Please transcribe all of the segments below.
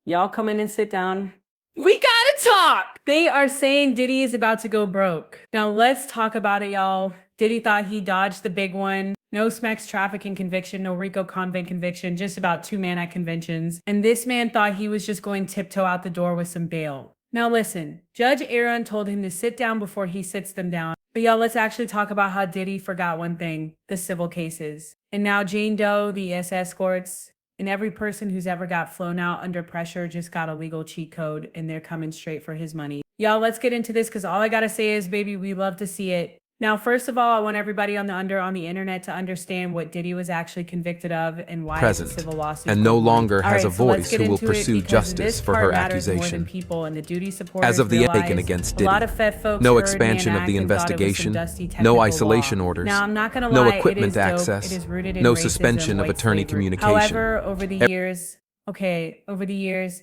Y'all come in and sit down. We gotta talk! They are saying Diddy is about to go broke. Now let's talk about it, y'all. Diddy thought he dodged the big one. No Smex trafficking conviction, no Rico convict conviction, just about 2 Man Act conventions. And this man thought he was just going tiptoe out the door with some bail. Now listen, Judge Aaron told him to sit down before he sits them down. But y'all, let's actually talk about how Diddy forgot one thing, the civil cases. And now Jane Doe, the escorts, and every person who's ever got flown out under pressure just got a legal cheat code and they're coming straight for his money. Y'all, let's get into this because all I gotta say is, baby, we love to see it. Now, first of all, I want everybody on the internet to understand what Diddy was actually convicted of and why it's a civil lawsuit. And no longer has a voice who will pursue pursue justice for her accusation. People and the duty supporters As of the taken against Diddy, no expansion of the investigation, no isolation orders, now, I'm not gonna lie, no equipment access, no suspension of attorney communication. However, over the years,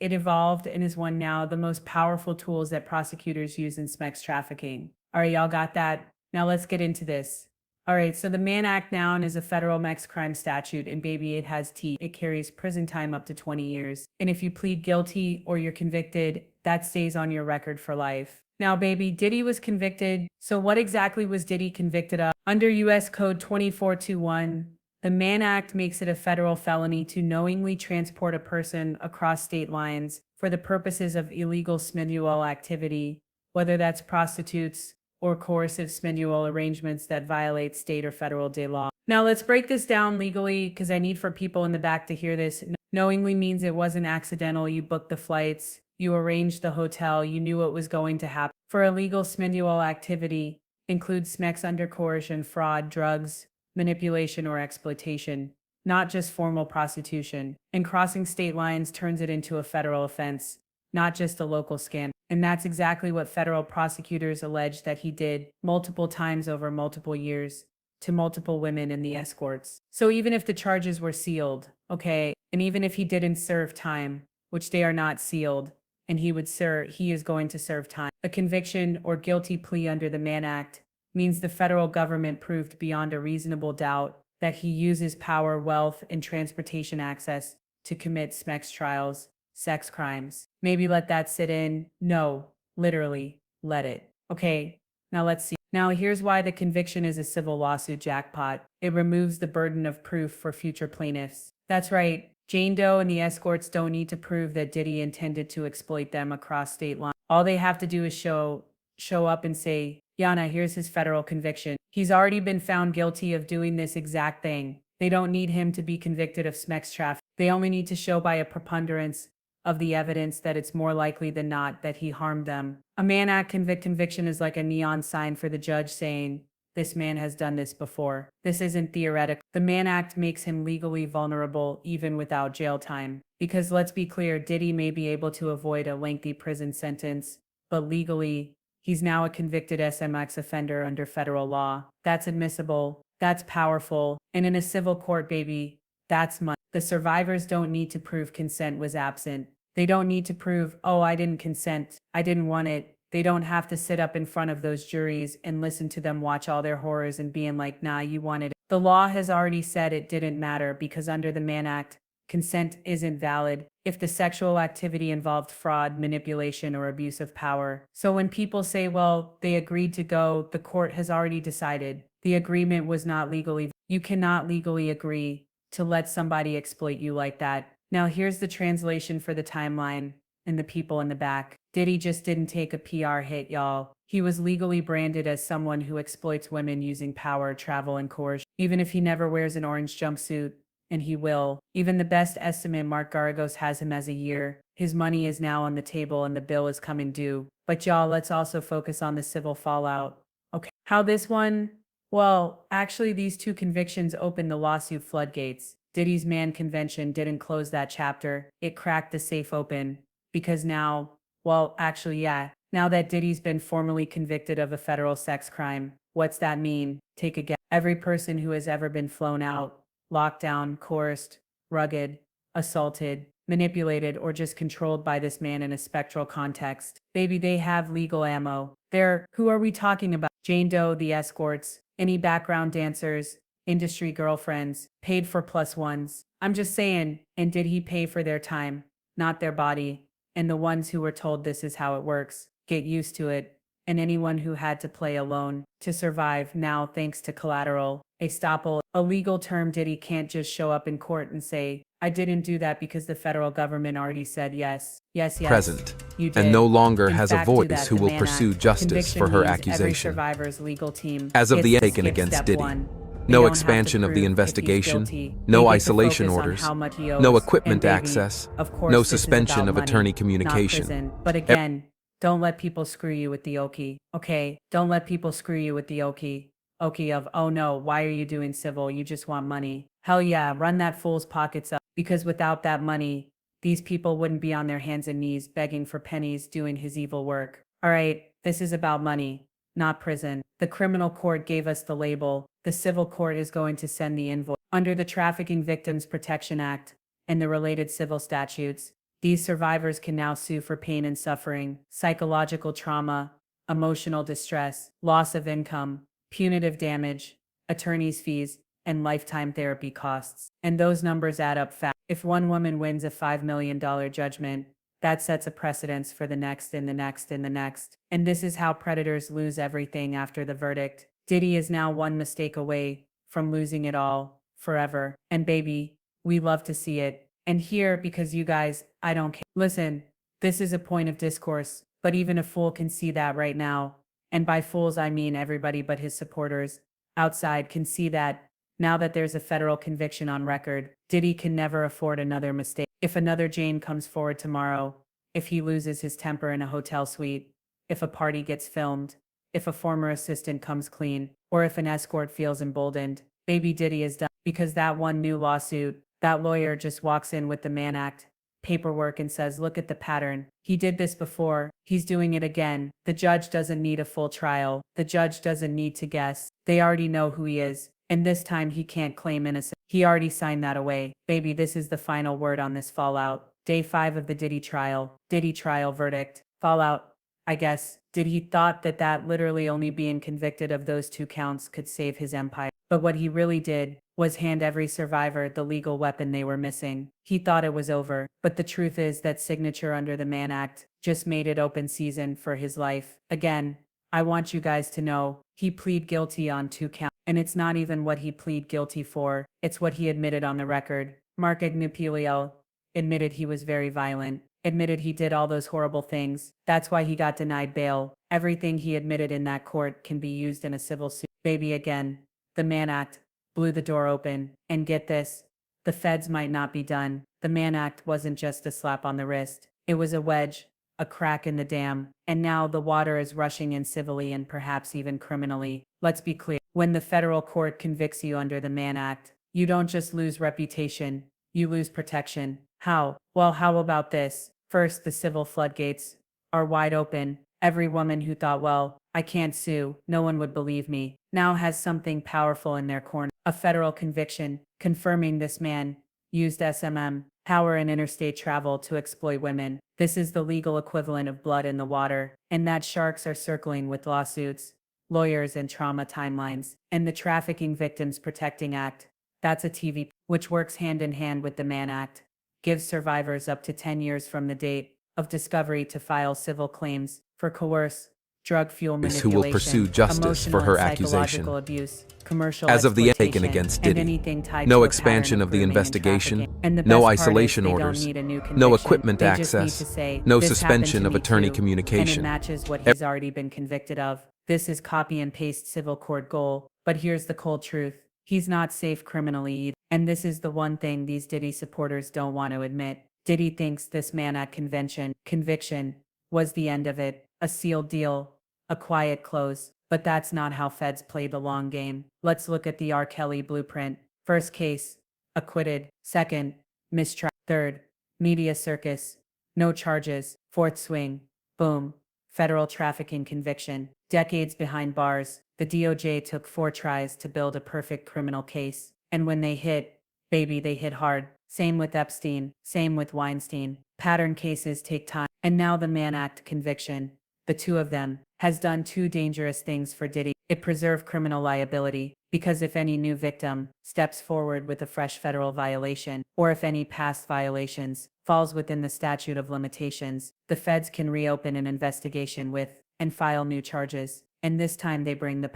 it evolved and is one now the most powerful tools that prosecutors use in Smex trafficking. All right, y'all got that? Now let's get into this. All right, so the Mann Act now is a federal Mex crime statute, and baby, it has teeth. It carries prison time up to 20 years. And if you plead guilty or you're convicted, that stays on your record for life. Now, baby, Diddy was convicted. So what exactly was Diddy convicted of? Under U.S. Code 2421, the Mann Act makes it a federal felony to knowingly transport a person across state lines for the purposes of illegal sexual activity, whether that's prostitutes or coercive sexual arrangements that violate state or federal day law. Now let's break this down legally because I need for people in the back to hear this. Knowingly means it wasn't accidental. You booked the flights, you arranged the hotel, you knew what was going to happen. For illegal sexual activity, includes Smex under coercion, fraud, drugs, manipulation, or exploitation, not just formal prostitution. And crossing state lines turns it into a federal offense, not just a local scandal. And that's exactly what federal prosecutors allege that he did multiple times over multiple years to multiple women in the escorts. So even if the charges were sealed, okay, and even if he didn't serve time, which they are not sealed, and he is going to serve time, a conviction or guilty plea under the Mann Act means the federal government proved beyond a reasonable doubt that he uses power, wealth, and transportation access to commit Smex trials, sex crimes. Maybe let that sit in. No, literally, let it. Okay, now let's see. Now here's why the conviction is a civil lawsuit jackpot. It removes the burden of proof for future plaintiffs. That's right, Jane Doe and the escorts don't need to prove that Diddy intended to exploit them across state lines. All they have to do is show up and say, Yana, here's his federal conviction. He's already been found guilty of doing this exact thing. They don't need him to be convicted of Smex trafficking. They only need to show by a preponderance of the evidence that it's more likely than not that he harmed them. A Mann Act conviction is like a neon sign for the judge saying, this man has done this before. This isn't theoretical. The Mann Act makes him legally vulnerable even without jail time. Because let's be clear, Diddy may be able to avoid a lengthy prison sentence, but legally, he's now a convicted SMX offender under federal law. That's admissible. That's powerful. And in a civil court, baby, that's money. The survivors don't need to prove consent was absent. They don't need to prove, oh, I didn't consent, I didn't want it. They don't have to sit up in front of those juries and listen to them watch all their horrors and being like, nah, you wanted it. The law has already said it didn't matter because under the Mann Act, consent isn't valid if the sexual activity involved fraud, manipulation, or abuse of power. So when people say, well, they agreed to go, the court has already decided the agreement was not legally. You cannot legally agree to let somebody exploit you like that. Now here's the translation for the timeline and the people in the back. Diddy just didn't take a PR hit, y'all. He was legally branded as someone who exploits women using power, travel, and coercion. Even if he never wears an orange jumpsuit, and he will. Even the best estimate, Mark Garagos, has him as a year. His money is now on the table and the bill is coming due. But y'all, let's also focus on the civil fallout. Okay, how this one? Well, actually these two convictions opened the lawsuit floodgates. Diddy's Mann convention didn't close that chapter. It cracked the safe open. Because now, well, actually, yeah. Now that Diddy's been formally convicted of a federal sex crime, what's that mean? Take a guess. Every person who has ever been flown out, locked down, coerced, rugged, assaulted, manipulated, or just controlled by this man in a spectral context. Baby, they have legal ammo. Who are we talking about? Jane Doe, the escorts, any background dancers, industry girlfriends, paid for plus ones. I'm just saying, and did he pay for their time? not their body. And the ones who were told this is how it works, get used to it. And anyone who had to play alone to survive now thanks to collateral, estoppel, a legal term. Diddy can't just show up in court and say, I didn't do that because the federal government already said yes. Yes, present, you did. and no longer In has a fact, do voice that. who The will Mann pursue Act. justice Conviction for her means every accusation. survivor's legal team As of the gets to taken skip against step Diddy, one. They no don't have to expansion of the prove if he's investigation, guilty. no They get to isolation focus on orders, how much he owes. no equipment And baby, access, of course, no this is suspension about of money, attorney not communication. prison. But again, don't let people screw you with the okie. Okay, don't let people screw you with the okie. Okie of, oh no, why are you doing civil? You just want money. Hell yeah, run that fool's pockets up. Because without that money, these people wouldn't be on their hands and knees begging for pennies doing his evil work. All right, this is about money, not prison. The criminal court gave us the label. The civil court is going to send the invoice. Under the Trafficking Victims Protection Act and the related civil statutes, these survivors can now sue for pain and suffering, psychological trauma, emotional distress, loss of income, punitive damage, attorney's fees, and lifetime therapy costs. And those numbers add up fast. If one woman wins a $5 million judgment, that sets a precedence for the next and the next and the next. And this is how predators lose everything after the verdict. Diddy is now one mistake away from losing it all forever. And baby, we love to see it. And here, because you guys, I don't care. Listen, this is a point of discourse, but even a fool can see that right now. And by fools, I mean everybody but his supporters outside can see that now that there's a federal conviction on record, Diddy can never afford another mistake. If another Jane comes forward tomorrow, if he loses his temper in a hotel suite, if a party gets filmed, if a former assistant comes clean, or if an escort feels emboldened, baby Diddy is done. Because that one new lawsuit, that lawyer just walks in with the Mann Act paperwork and says, look at the pattern. He did this before. He's doing it again. The judge doesn't need a full trial. The judge doesn't need to guess. They already know who he is. And this time he can't claim innocence. He already signed that away. Baby, this is the final word on this fallout. Day 5 of the Diddy trial. Diddy trial verdict. Fallout. I guess. Diddy thought that literally only being convicted of those 2 counts could save his empire. But what he really did was hand every survivor the legal weapon they were missing. He thought it was over. But the truth is that signature under the Mann Act just made it open season for his life. Again, I want you guys to know he plead guilty on 2 counts. And it's not even what he plead guilty for. It's what he admitted on the record. Mark Ignapiello admitted he was very violent. Admitted he did all those horrible things. That's why he got denied bail. Everything he admitted in that court can be used in a civil suit. Baby, again, the Mann Act blew the door open. And get this, the feds might not be done. The Mann Act wasn't just a slap on the wrist. It was a wedge, a crack in the dam. And now the water is rushing in civilly and perhaps even criminally. Let's be clear. When the federal court convicts you under the Mann Act, you don't just lose reputation, you lose protection. How? Well, how about this? First, the civil floodgates are wide open. Every woman who thought, well, I can't sue, no one would believe me, now has something powerful in their corner. A federal conviction confirming this man used SMM, power and interstate travel to exploit women. This is the legal equivalent of blood in the water, and that sharks are circling with lawsuits, lawyers and trauma timelines. And the Trafficking Victims Protecting Act, that's a TV, which works hand in hand with the Mann Act, gives survivors up to 10 years from the date of discovery to file civil claims for coerce, drug fuel manipulation, who will pursue justice for emotional her and accusation. psychological abuse, commercial As of the taken exploitation, against and Diddy, anything tied no to a expansion pattern of the grooming and investigation, trafficking. And the no best part is isolation they don't orders, need a new no conviction. equipment They just need access, to say, no "This happened suspension to of me attorney too," communication. and it matches what he's already been convicted of. This is copy and paste civil court goal. But here's the cold truth. He's not safe criminally either. And this is the one thing these Diddy supporters don't want to admit. Diddy thinks this Mann Act conviction was the end of it, a sealed deal, a quiet close. But that's not how feds play the long game. Let's look at the R. Kelly blueprint. First case, acquitted. Second, mistrial. Third, media circus, no charges. Fourth swing, boom, federal trafficking conviction. Decades behind bars, the DOJ took 4 tries to build a perfect criminal case. And when they hit, baby, they hit hard. Same with Epstein, same with Weinstein. Pattern cases take time. And now the Mann Act conviction, the 2 of them, has done 2 dangerous things for Diddy. It preserved criminal liability, because if any new victim steps forward with a fresh federal violation, or if any past violations falls within the statute of limitations, the feds can reopen an investigation with and file new charges. And this time they bring the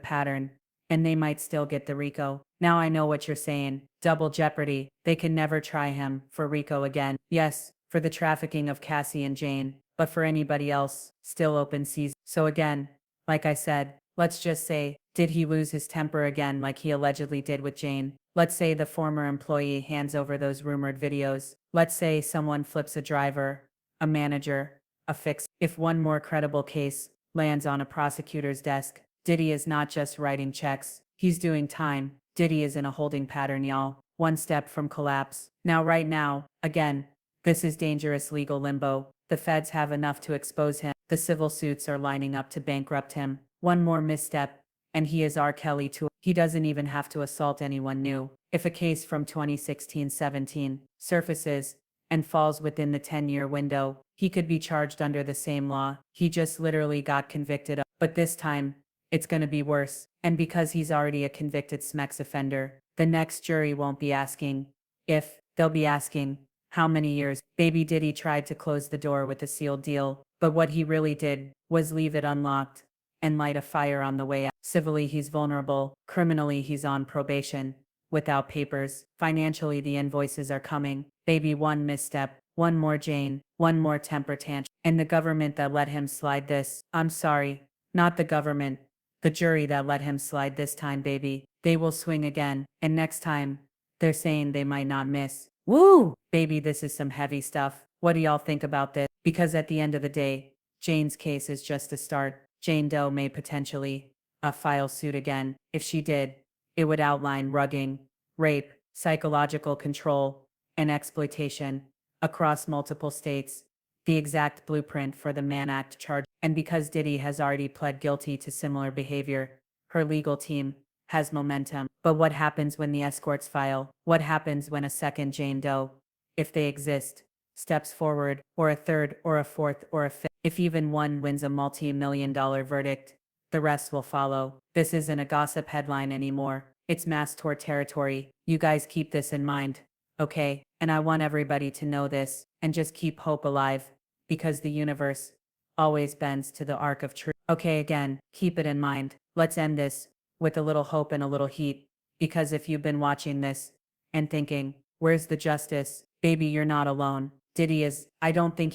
pattern, and they might still get the RICO. Now I know what you're saying. Double jeopardy. They can never try him for RICO again. Yes, for the trafficking of Cassie and Jane, but for anybody else, still open season. So again, like I said, let's just say, did he lose his temper again like he allegedly did with Jane? Let's say the former employee hands over those rumored videos. Let's say someone flips a driver, a manager, a fix. If one more credible case lands on a prosecutor's desk, Diddy is not just writing checks, he's doing time. Diddy is in a holding pattern, y'all. One step from collapse. Now, right now, again, this is dangerous legal limbo. The feds have enough to expose him. The civil suits are lining up to bankrupt him. One more misstep, and he is R. Kelly too. He doesn't even have to assault anyone new. If a case from 2016-17 surfaces and falls within the 10-year window, he could be charged under the same law he just literally got convicted of. But this time, it's gonna be worse. And because he's already a convicted SMEX offender, the next jury won't be asking if, they'll be asking how many years. Baby Diddy tried to close the door with a sealed deal, but what he really did was leave it unlocked and light a fire on the way out. Civilly, he's vulnerable. Criminally, he's on probation, without papers. Financially, the invoices are coming. Baby, one misstep, one more Jane, one more temper tantrum. And the government that let him slide this, I'm sorry, not the government, the jury that let him slide this time, baby. They will swing again. And next time, they're saying they might not miss. Woo! Baby, this is some heavy stuff. What do y'all think about this? Because at the end of the day, Jane's case is just a start. Jane Doe may potentially file suit again. If she did, it would outline rugging, rape, psychological control, and exploitation across multiple states, the exact blueprint for the Mann Act charge. And because Diddy has already pled guilty to similar behavior, her legal team has momentum. But what happens when the escorts file? What happens when a second Jane Doe, if they exist, steps forward, or a third, or a fourth, or a fifth? If even one wins a multi-million-dollar verdict, the rest will follow. This isn't a gossip headline anymore. It's mass tort territory. You guys keep this in mind, okay? And I want everybody to know this, and just keep hope alive, because the universe always bends to the arc of truth. Okay, again, keep it in mind. Let's end this with a little hope and a little heat, because if you've been watching this and thinking, where's the justice? Baby, you're not alone. Diddy is, I don't think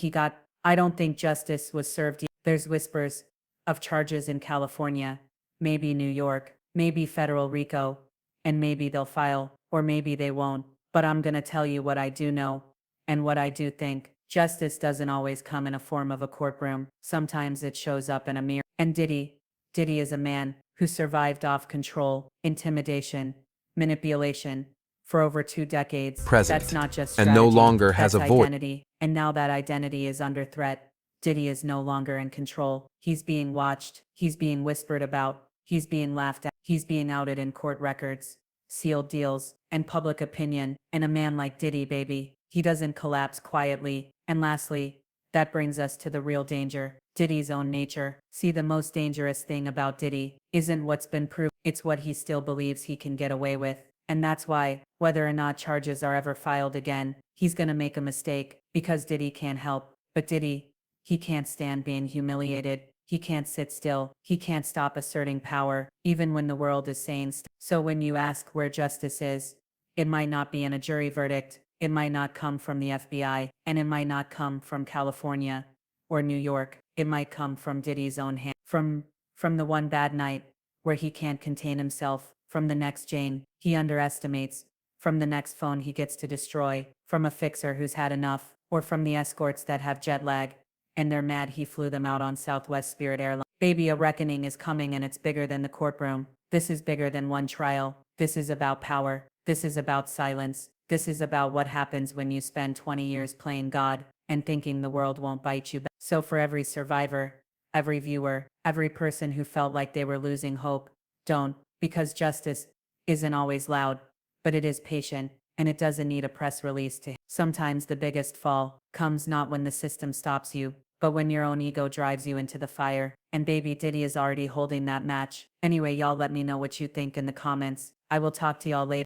justice was served yet. There's whispers of charges in California, maybe New York, maybe federal RICO, and maybe they'll file, or maybe they won't. But I'm gonna tell you what I do know, and what I do think. Justice doesn't always come in a form of a courtroom. Sometimes it shows up in a mirror. And Diddy is a man who survived off control, intimidation, manipulation for over 2 decades. Present, That's not just and strategy, no longer has a that's voice. identity. And now that identity is under threat, Diddy is no longer in control. He's being watched, he's being whispered about, he's being laughed at, he's being outed in court records, sealed deals, and public opinion. And a man like Diddy, baby, he doesn't collapse quietly. And lastly, that brings us to the real danger, Diddy's own nature. See, the most dangerous thing about Diddy isn't what's been proved, it's what he still believes he can get away with. And that's why, whether or not charges are ever filed again, he's gonna make a mistake, because Diddy can't help. But Diddy, he can't stand being humiliated. He can't sit still. He can't stop asserting power, even when the world is saying so when you ask where justice is, it might not be in a jury verdict. It might not come from the FBI, and it might not come from California or New York. It might come from Diddy's own hand. From the one bad night where he can't contain himself, from the next Jane he underestimates, from the next phone he gets to destroy, from a fixer who's had enough, or from the escorts that have jet lag and they're mad he flew them out on Southwest Spirit Airlines. Baby, a reckoning is coming, and it's bigger than the courtroom. This is bigger than one trial. This is about power. This is about silence. This is about what happens when you spend 20 years playing God and thinking the world won't bite you back. So for every survivor, every viewer, every person who felt like they were losing hope, don't, because justice isn't always loud, but it is patient, and it doesn't need a press release to. Sometimes the biggest fall comes not when the system stops you, but when your own ego drives you into the fire. And baby Diddy is already holding that match. Anyway, y'all let me know what you think in the comments. I will talk to y'all later.